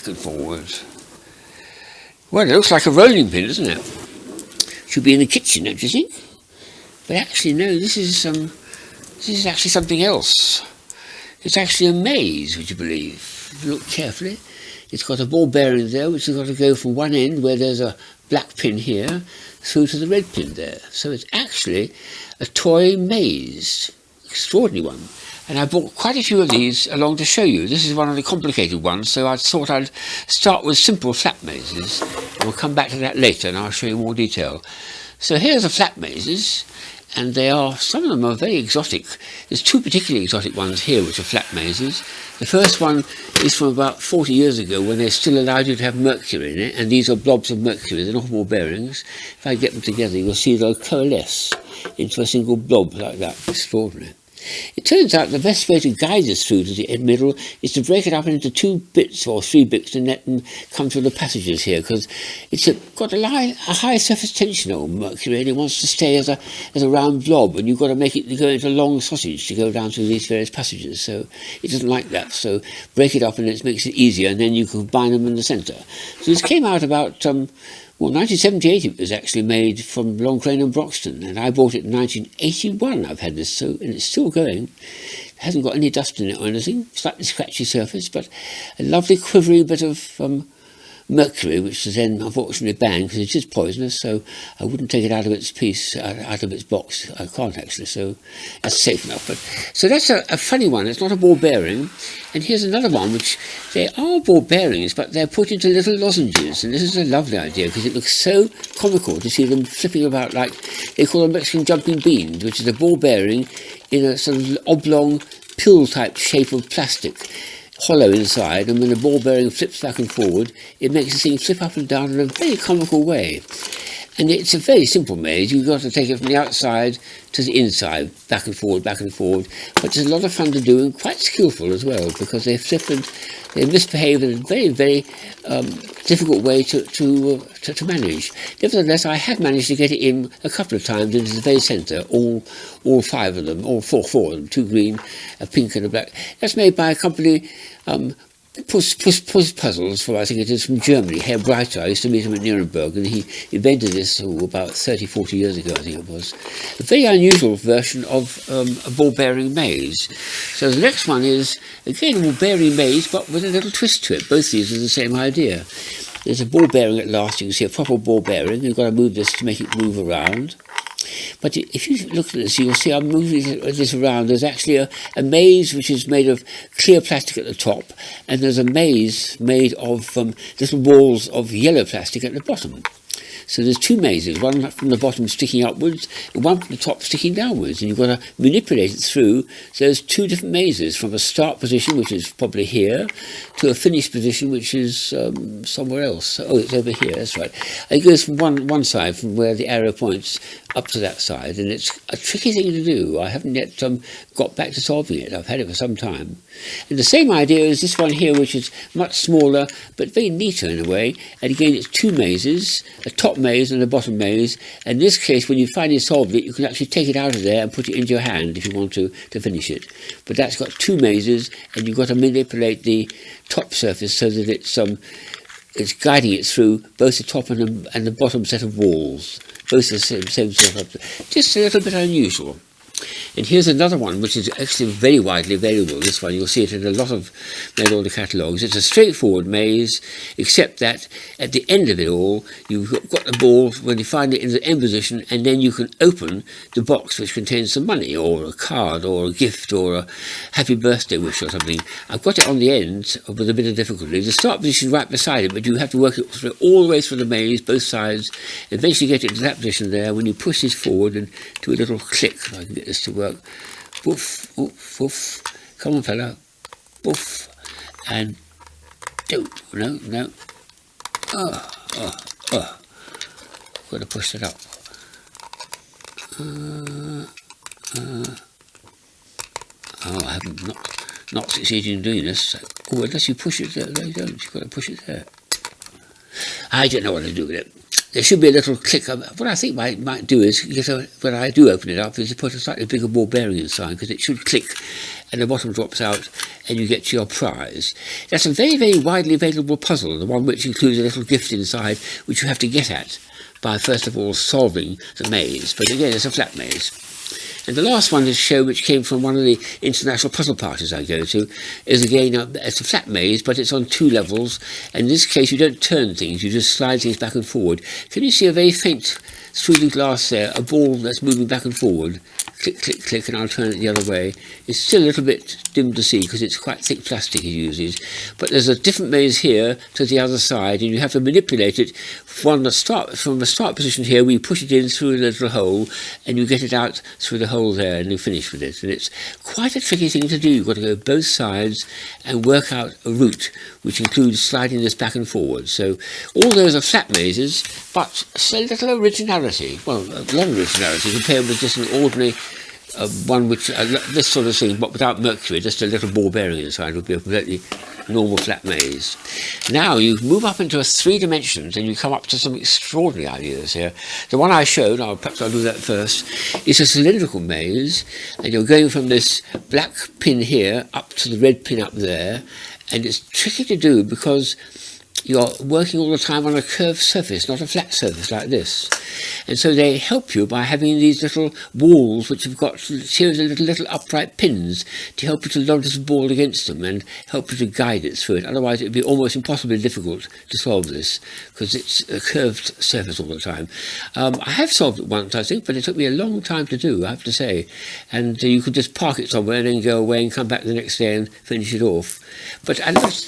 back and forward. Well, it looks like a rolling pin, doesn't it? Should be in the kitchen, don't you think? But actually, no, this is actually something else. It's actually a maze, would you believe? If you look carefully, it's got a ball bearing there, which has got to go from one end, where there's a black pin here, through to the red pin there. So it's actually a toy maze. Extraordinary one. And I bought quite a few of these along to show you. This is one of the complicated ones, so I thought I'd start with simple flat mazes. We'll come back to that later and I'll show you more detail. So here's the flat mazes, and some of them are very exotic. There's two particularly exotic ones here which are flat mazes. The first one is from about 40 years ago, when they still allowed you to have mercury in it, and these are blobs of mercury, they're not ball bearings. If I get them together, you'll see they'll coalesce into a single blob like that. Extraordinary. It turns out the best way to guide this through to the middle is to break it up into 2 bits or 3 bits and let them come through the passages here, because it's got a high surface tension on mercury, and it wants to stay as a round blob, and you've got to make it go into a long sausage to go down through these various passages. So it doesn't like that. So break it up and it makes it easier, and then you can combine them in the centre. So this came out about 1978 it was actually made from Long Crane and Broxton, and I bought it in 1981. I've had this, and it's still going. It hasn't got any dust in it or anything, slightly scratchy surface, but a lovely quivery bit of mercury, which is then unfortunately banned because it is poisonous, so I wouldn't take it out of its piece, out of its box. I can't actually, so that's safe enough. But so that's a funny one. It's not a ball bearing. And here's another one, which they are ball bearings, but they're put into little lozenges, and this is a lovely idea because it looks so comical to see them flipping about like they call them Mexican jumping beans, which is a ball bearing in a sort of oblong pill type shape of plastic, hollow inside, and when the ball bearing flips back and forward, it makes the thing flip up and down in a very comical way. And it's a very simple maze. You've got to take it from the outside to the inside, back and forward, but it's a lot of fun to do and quite skillful as well, because they flip and they misbehave in a very, very difficult way to manage. Nevertheless, I have managed to get it in a couple of times into the very centre, all 5 of them, all four of them, 2 green, a pink and a black. That's made by a company, Puss Puzzles, I think it is, from Germany. Herr Breiter, I used to meet him at Nuremberg, and he invented this about 30, 40 years ago, I think it was. A very unusual version of a ball bearing maze. So the next one is, again, a ball bearing maze, but with a little twist to it. Both these are the same idea. There's a ball bearing at last. You can see a proper ball bearing. You've got to move this to make it move around. But if you look at this, you'll see I'm moving this around. There's actually a maze which is made of clear plastic at the top, and there's a maze made of little balls of yellow plastic at the bottom. So there's 2 mazes, one from the bottom sticking upwards, and one from the top sticking downwards, and you've got to manipulate it through. So there's 2 different mazes, from a start position, which is probably here, to a finish position, which is somewhere else. Oh, it's over here, that's right. It goes from one side, from where the arrow points, up to that side, and it's a tricky thing to do. I haven't yet got back to solving it. I've had it for some time. And the same idea is this one here, which is much smaller, but very neater in a way. And again, it's 2 mazes, a top maze and a bottom maze. In this case, when you finally solved it, you can actually take it out of there and put it into your hand if you want to finish it. But that's got 2 mazes, and you've got to manipulate the top surface so that it's guiding it through both the top and the bottom set of walls. Both the same sort of, just a little bit unusual. And here's another one which is actually very widely available. This one, you'll see it in a lot of mail order catalogues. It's a straightforward maze, except that at the end of it all, you've got the ball when you find it in the end position, and then you can open the box which contains some money, or a card, or a gift, or a happy birthday wish or something. I've got it on the end with a bit of difficulty. The start position is right beside it, but you have to work it through, all the way through the maze, both sides, and eventually get it to that position there. When you push this forward and do a little click, I can get this to work. Woof, woof, woof. Come on, fella. Woof. And don't. No. Got to push it up. I haven't not succeeded in doing this. Unless you push it there. No, you don't. You've got to push it there. I don't know what to do with it. there should be a little click. What I think I might do is, when I do open it up, is to put a slightly bigger ball bearing inside, because it should click and the bottom drops out and you get your prize. That's a very, very widely available puzzle, the one which includes a little gift inside, which you have to get at by first of all solving the maze. But again, it's a flat maze. And the last one to show, which came from one of the international puzzle parties I go to, is again, it's a flat maze, but it's on 2 levels. In this case, you don't turn things, you just slide things back and forward. Can you see a very faint, through the glass there, a ball that's moving back and forward? Click, click, click, and I'll turn it the other way. It's still a little bit dim to see because it's quite thick plastic he uses. But there's a different maze here to the other side, and you have to manipulate it from the start position here. We push it in through the little hole, and you get it out through the hole there, and you finish with it. And it's quite a tricky thing to do. You've got to go both sides and work out a route, which includes sliding this back and forward. So all those are flat mazes, but so little originality. Well, a lot of originality compared with just an ordinary one which, this sort of thing, but without Mercury, just a little ball bearing inside, would be a completely normal flat maze. Now you move up into 3 dimensions and you come up to some extraordinary ideas here. The one I showed, perhaps I'll do that first, is a cylindrical maze, and you're going from this black pin here up to the red pin up there, and it's tricky to do because you're working all the time on a curved surface, not a flat surface like this. And so they help you by having these little walls which have got a series of little upright pins to help you to lodge the ball against them and help you to guide it through it. Otherwise it would be almost impossibly difficult to solve this because it's a curved surface all the time. I have solved it once, I think, but it took me a long time to do, I have to say. And you could just park it somewhere and then go away and come back the next day and finish it off. But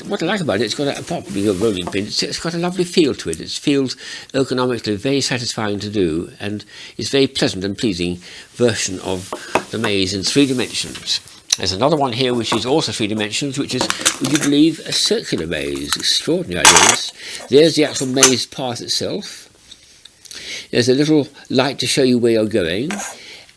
what I like about it, it's got, apart from being a rolling pin, it's got a lovely feel to it. It feels ergonomically very satisfying to do, and it's a very pleasant and pleasing version of the maze in 3 dimensions. There's another one here which is also 3 dimensions, which is, would you believe, a circular maze. Extraordinary ideas. There's the actual maze path itself. There's a little light to show you where you're going.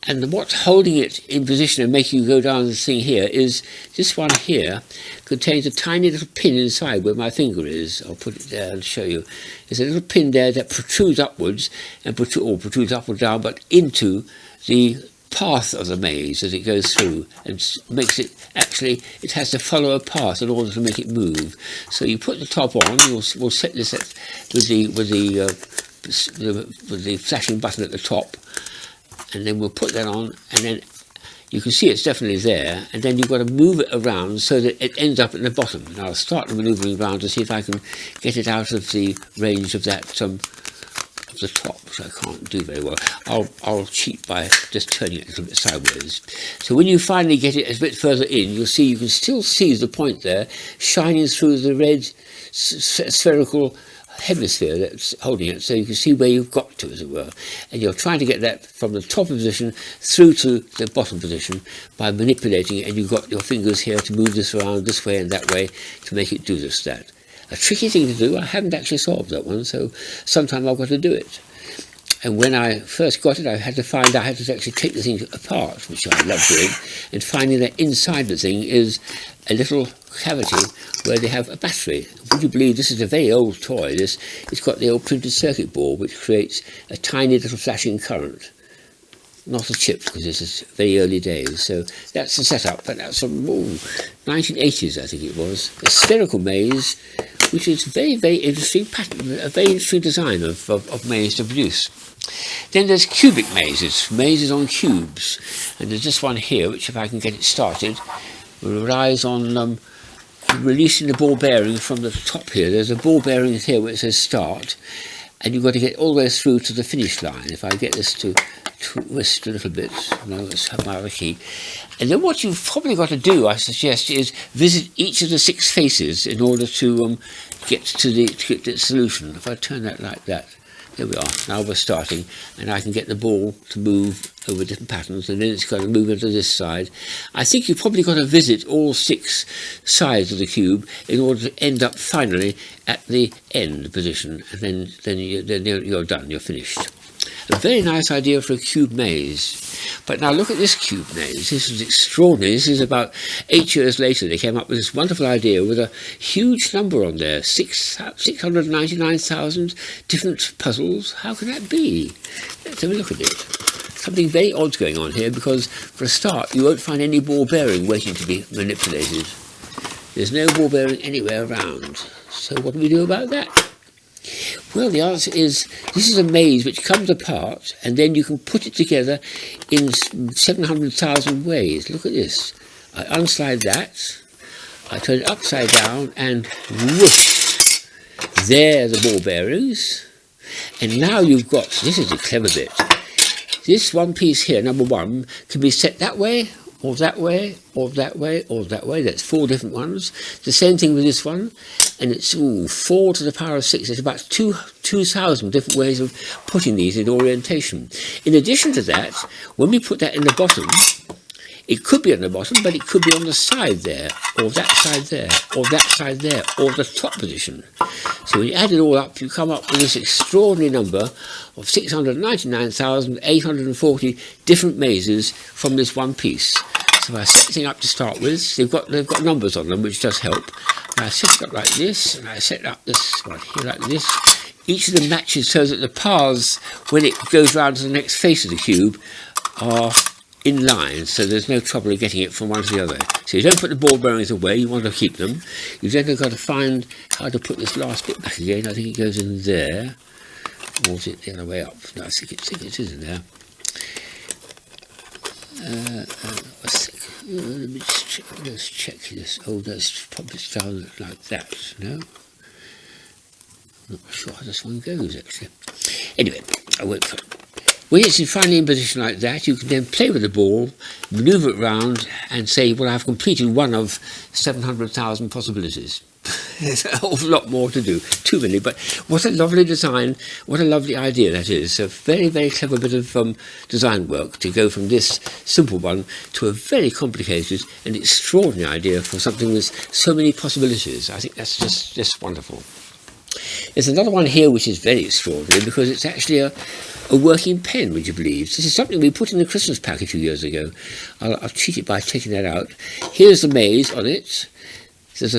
And what's holding it in position and making you go down this thing here is this one here contains a tiny little pin inside where my finger is. I'll put it there and show you. There's a little pin there that protrudes upwards, and protrudes up or down, but into the path of the maze as it goes through, and makes it, actually, it has to follow a path in order to make it move. So you put the top on, we'll set this with the flashing button at the top, and then we'll put that on, and then you can see it's definitely there, and then you've got to move it around so that it ends up at the bottom. And I'll start the manoeuvring around to see if I can get it out of the range of that of the top, which I can't do very well. I'll cheat by just turning it a little bit sideways. So when you finally get it a bit further in, you'll see you can still see the point there shining through the red spherical hemisphere that's holding it, so you can see where you've got to, as it were, and you're trying to get that from the top position through to the bottom position by manipulating it, and you've got your fingers here to move this around this way and that way to make it do that. A tricky thing to do. I haven't actually solved that one, so sometime I've got to do it. And when I first got it, I had to actually take the thing apart, which I love doing, and finding that inside the thing is a little cavity where they have a battery. Would you believe this is a very old toy? It's got the old printed circuit board, which creates a tiny little flashing current. Not a chip, because this is very early days. So that's the setup, but that's from 1980s, I think it was. A spherical maze, which is a very, very interesting pattern, a very interesting design of maze to produce. Then there's cubic mazes on cubes, and there's this one here, which if I can get it started, relies on releasing the ball bearing from the top here. There's a ball bearing here where it says start, and you've got to get all the way through to the finish line. If I get this to twist a little bit, let's have my other key. And then what you've probably got to do, I suggest, is visit each of the 6 faces in order to get to the solution. If I turn that like that, there we are. Now we're starting, and I can get the ball to move over different patterns, and then it's going to move into this side. I think you've probably got to visit all 6 sides of the cube in order to end up finally at the end position, and then you're done, you're finished. A very nice idea for a cube maze. But now look at this cube maze. This is extraordinary. This is about 8 years later. They came up with this wonderful idea with a huge number on there, 699,000 different puzzles. How can that be? Let's have a look at it. Something very odd's going on here, because for a start you won't find any ball bearing waiting to be manipulated. There's no ball bearing anywhere around. So what do we do about that? Well, the answer is, this is a maze which comes apart, and then you can put it together in 700,000 ways. Look at this. I unslide that, I turn it upside down, and whoosh! There are the ball bearings. And now you've got, this is the clever bit, this one piece here, number one, can be set that way, or that way, or that way, or that way. That's 4 different ones. The same thing with this one, and it's 4 to the power of 6. There's about 2,000 different ways of putting these in orientation. In addition to that, when we put that in the bottom, it could be on the bottom, but it could be on the side there, or that side there, or that side there, or the top position. So when you add it all up, you come up with this extraordinary number of 699,840 different mazes from this one piece. So I set things up to start with. They've got numbers on them, which does help. And I set it up like this, and I set up this one here like this. Each of them matches so that the paths, when it goes round to the next face of the cube, are in line, so there's no trouble in getting it from one to the other. So you don't put the ball bearings away, you want to keep them. You've then got to find how to put this last bit back again. I think it goes in there. Or is it the other way up? No, I think it is in there. Let's check this. Oh, that's probably down like that, no? I'm not sure how this one goes, actually. Anyway, I won't. When it's finally in position like that, you can then play with the ball, manoeuvre it round, and say, well, I've completed one of 700,000 possibilities. There's an awful lot more to do, too many, but what a lovely design, what a lovely idea that is. A very, very clever bit of design work to go from this simple one to a very complicated and extraordinary idea for something with so many possibilities. I think that's just wonderful. There's another one here which is very extraordinary, because it's actually a working pen, would you believe? This is something we put in the Christmas pack a few years ago. I'll cheat it by taking that out. Here's the maze on it. There's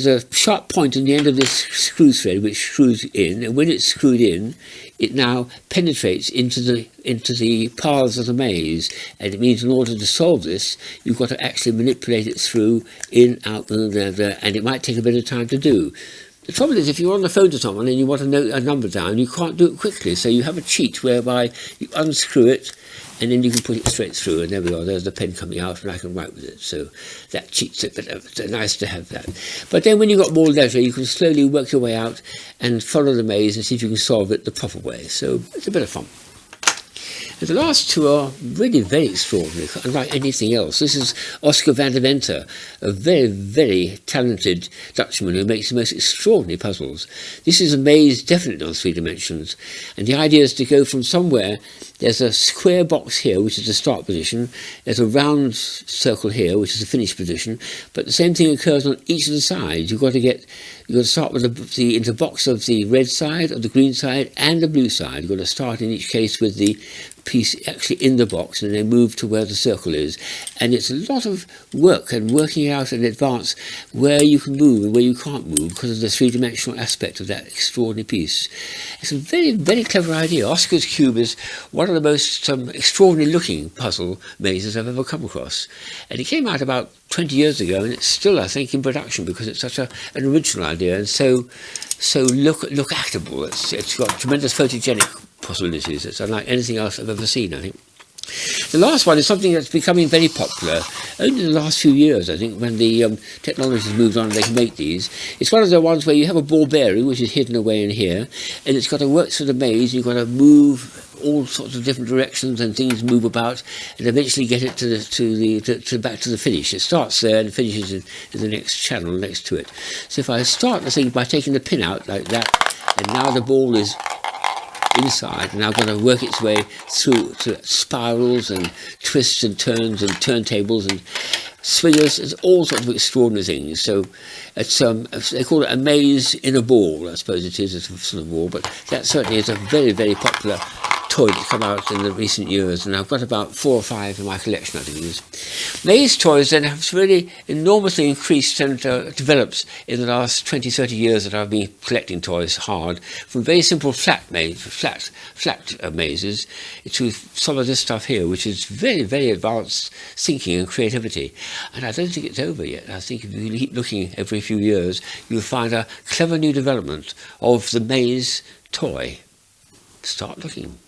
a sharp point in the end of this screw thread which screws in, and when it's screwed in, it now penetrates into the paths of the maze, and it means in order to solve this, you've got to actually manipulate it through, in, out, there, and it might take a bit of time to do. The trouble is, if you're on the phone to someone and you want to note a number down, you can't do it quickly. So you have a cheat whereby you unscrew it and then you can put it straight through. And there we are, there's the pen coming out and I can write with it. So that cheats it, but it's nice to have that. But then when you've got more leisure, you can slowly work your way out and follow the maze and see if you can solve it the proper way. So it's a bit of fun. And the last two are really very extraordinary, unlike anything else. This is Oscar vandeventer, a very, very talented Dutchman who makes the most extraordinary puzzles. This is a maze definitely on 3 dimensions, and the idea is to go from somewhere. There's a square box here, which is the start position. There's a round circle here, which is the finish position. But the same thing occurs on each of the sides. You've got to start with the box of the red side, of the green side, and the blue side. You've got to start in each case with the piece actually in the box, and then move to where the circle is. And it's a lot of work and working out in advance where you can move and where you can't move because of the 3-dimensional aspect of that extraordinary piece. It's a very, very clever idea. Oscar's cube is one of the most extraordinary looking puzzle mazes I've ever come across. And it came out about 20 years ago, and it's still, I think, in production because it's such an original idea and so look-actable. It's got tremendous photogenic possibilities. It's unlike anything else I've ever seen, I think. The last one is something that's becoming very popular only in the last few years, I think, when the technology has moved on and they can make these. It's one of the ones where you have a ball bearing, which is hidden away in here, and it's got to work through the maze. You've got to move all sorts of different directions, and things move about, and eventually get it back to the finish. It starts there and finishes in the next channel next to it. So if I start the thing by taking the pin out like that, and now the ball is inside, and I'm going to work its way through to spirals and twists and turns and turntables and swingers. There's all sorts of extraordinary things. So it's they call it a maze in a ball, I suppose it is. It's a sort of ball, but that certainly is a very, very popular toys that come out in the recent years, and I've got about 4 or 5 in my collection I can use. Maze toys then have really enormously increased and developed in the last 20, 30 years that I've been collecting toys hard, from very simple flat mazes to some of this stuff here, which is very, very advanced thinking and creativity. And I don't think it's over yet. I think if you keep looking every few years, you'll find a clever new development of the maze toy. Start looking.